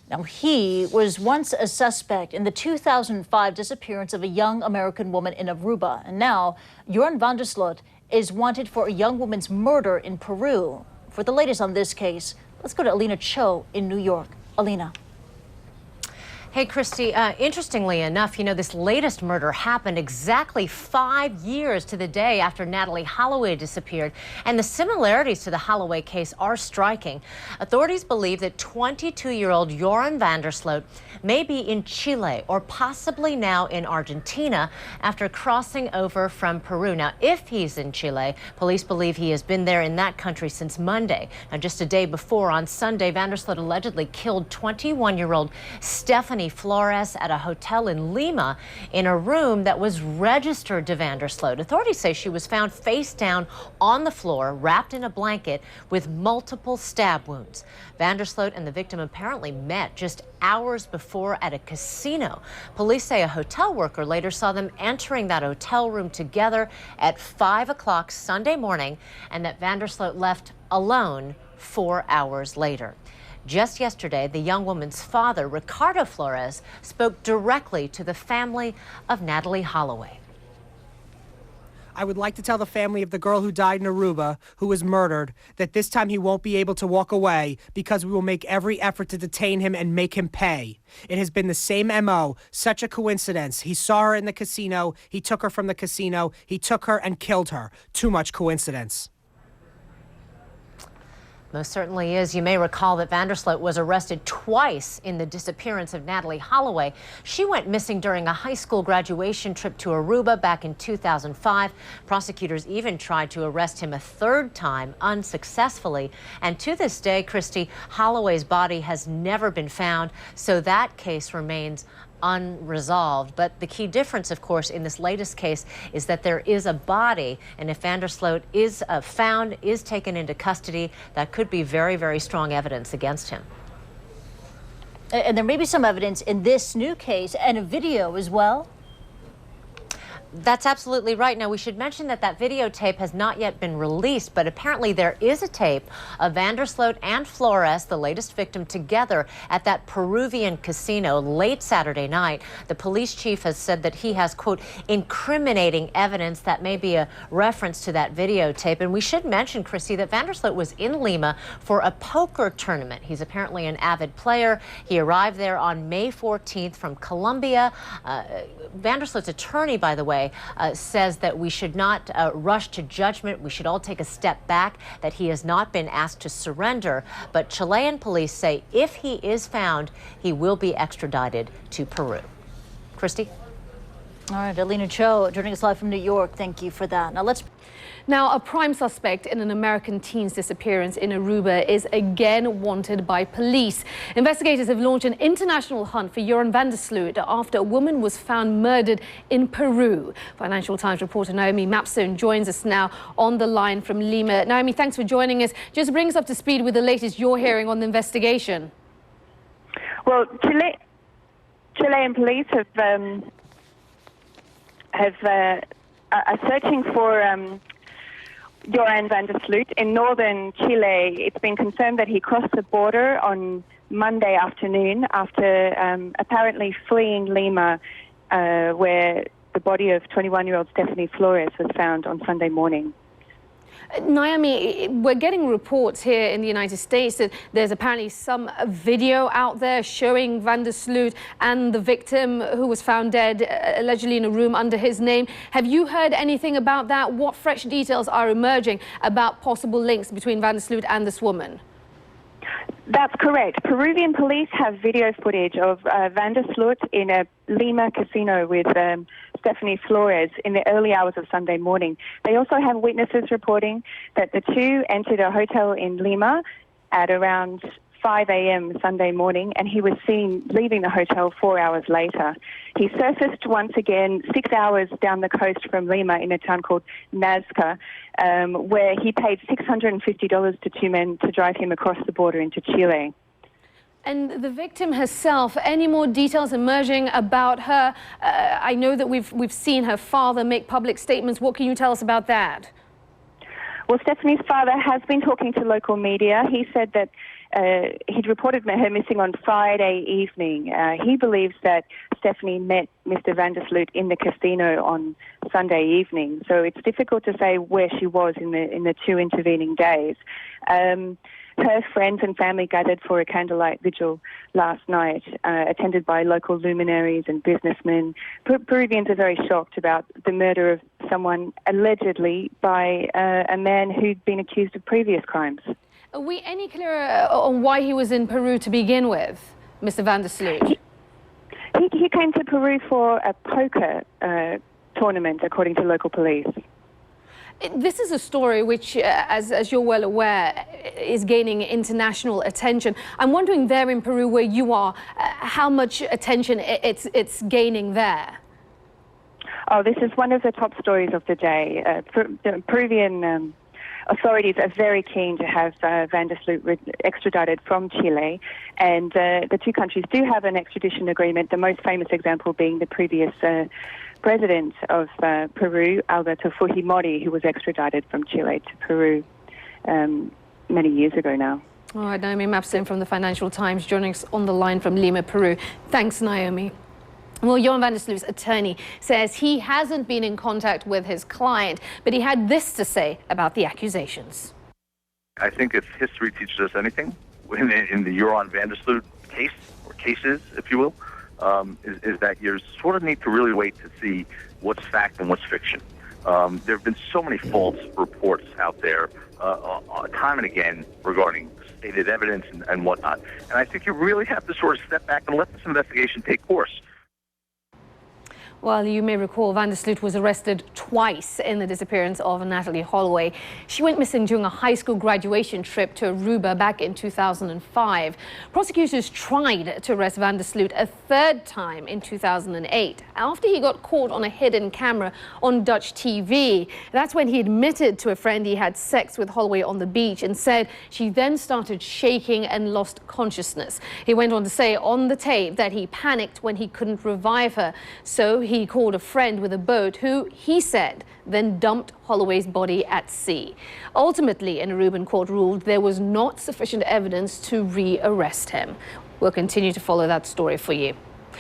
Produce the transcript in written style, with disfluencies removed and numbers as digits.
Now, he was once a suspect in the 2005 disappearance of a young American woman in Aruba. And now, Joran van der Sloot is wanted for a young woman's murder in Peru. For the latest on this case, let's go to Alina Cho in New York. Alina. Hey, Kristie, interestingly enough, this latest murder happened exactly 5 years to the day after Natalie Holloway disappeared. And the similarities to the Holloway case are striking. Authorities believe that 22-year-old Joran van der Sloot may be in Chile or possibly now in Argentina after crossing over from Peru. Now, if he's in Chile, police believe he has been there in that country since Monday. Now, just a day before, on Sunday, van der Sloot allegedly killed 21-year-old Stephanie Flores at a hotel in Lima in a room that was registered to van der Sloot. Authorities say she was found face down on the floor, wrapped in a blanket with multiple stab wounds. Van der Sloot and the victim apparently met just hours before at a casino. Police say a hotel worker later saw them entering that hotel room together at 5 o'clock Sunday morning, and that van der Sloot left alone 4 hours later. Just yesterday, the young woman's father, Ricardo Flores, spoke directly to the family of Natalie Holloway. I would like to tell the family of the girl who died in Aruba, who was murdered, that this time he won't be able to walk away because we will make every effort to detain him and make him pay. It has been the same MO, such a coincidence. He saw her in the casino, he took her from the casino, he took her and killed her. Too much coincidence. Most certainly is. You may recall that van der Sloot was arrested twice in the disappearance of Natalie Holloway. She went missing during a high school graduation trip to Aruba back in 2005. Prosecutors even tried to arrest him a third time, unsuccessfully. And to this day, Kristie, Holloway's body has never been found, so that case remains unresolved. But the key difference, of course, in this latest case is that there is a body, and if van der Sloot is found, is taken into custody, that could be very, very strong evidence against him. And there may be some evidence in this new case and a video as well. That's absolutely right. Now, we should mention that that videotape has not yet been released, but apparently there is a tape of van der Sloot and Flores, the latest victim, together at that Peruvian casino late Saturday night. The police chief has said that he has, quote, incriminating evidence that may be a reference to that videotape. And we should mention, Kristie, that van der Sloot was in Lima for a poker tournament. He's apparently an avid player. He arrived there on May 14th from Colombia. Van der Sloot's attorney, by the way, says that we should not rush to judgment. We should all take a step back, that he has not been asked to surrender. But Chilean police say if he is found, he will be extradited to Peru. Kristie? All right, Alina Cho joining us live from New York. Thank you for that. Now, a prime suspect in an American teen's disappearance in Aruba is again wanted by police. Investigators have launched an international hunt for Joran van der Sloot after a woman was found murdered in Peru. Financial Times reporter Naomi Mapstone joins us now on the line from Lima. Naomi, thanks for joining us. Just bring us up to speed with the latest you're hearing on the investigation. Well, Chilean police are searching for Joran van der Sloot in northern Chile. It's been confirmed that he crossed the border on Monday afternoon after apparently fleeing Lima, where the body of 21-year-old Stephanie Flores was found on Sunday morning. Naomi, we're getting reports here in the United States that there's apparently some video out there showing van der Sloot and the victim who was found dead, allegedly in a room under his name. Have you heard anything about that? What fresh details are emerging about possible links between van der Sloot and this woman? That's correct. Peruvian police have video footage of van der Sloot in a Lima casino with Stephanie Flores in the early hours of Sunday morning. They also have witnesses reporting that the two entered a hotel in Lima at around 5 a.m. Sunday morning, and he was seen leaving the hotel 4 hours later. He surfaced once again 6 hours down the coast from Lima in a town called Nazca, where he paid $650 to two men to drive him across the border into Chile. And the victim herself, any more details emerging about her? I know that we've seen her father make public statements. What can you tell us about that? Well, Stephanie's father has been talking to local media. He said that He'd reported her missing on Friday evening. He believes that Stephanie met Mr. van der Sloot in the casino on Sunday evening, so it's difficult to say where she was in the 2 intervening days. Her friends and family gathered for a candlelight vigil last night, attended by local luminaries and businessmen. Peruvians are very shocked about the murder of someone allegedly by a man who'd been accused of previous crimes. Are we any clearer on why he was in Peru to begin with, Mr. van der Sloot? He came to Peru for a poker tournament, according to local police. This is a story which, as you're well aware, is gaining international attention. I'm wondering there in Peru where you are, how much attention it's gaining there? Oh, this is one of the top stories of the day. The Peruvian authorities are very keen to have van der Sloot extradited from Chile, and the two countries do have an extradition agreement, the most famous example being the previous president of Peru, Alberto Fujimori, who was extradited from Chile to Peru many years ago now. All right, Naomi Mapstone from the Financial Times joining us on the line from Lima, Peru. Thanks, Naomi. Well, Joran van der Sloot's attorney says he hasn't been in contact with his client, but he had this to say about the accusations. I think if history teaches us anything, in the Joran van der Sloot case, or cases, if you will, is that you sort of need to really wait to see what's fact and what's fiction. There have been so many false reports out there time and again regarding stated evidence and whatnot. And I think you really have to sort of step back and let this investigation take course. Well, you may recall van der Sloot was arrested twice in the disappearance of Natalie Holloway. She went missing during a high school graduation trip to Aruba back in 2005. Prosecutors tried to arrest van der Sloot a third time in 2008 after he got caught on a hidden camera on Dutch TV. That's when he admitted to a friend he had sex with Holloway on the beach and said she then started shaking and lost consciousness. He went on to say on the tape that he panicked when he couldn't revive her, so he called a friend with a boat who, he said, then dumped Holloway's body at sea. Ultimately, an Aruban court ruled there was not sufficient evidence to re-arrest him. We'll continue to follow that story for you.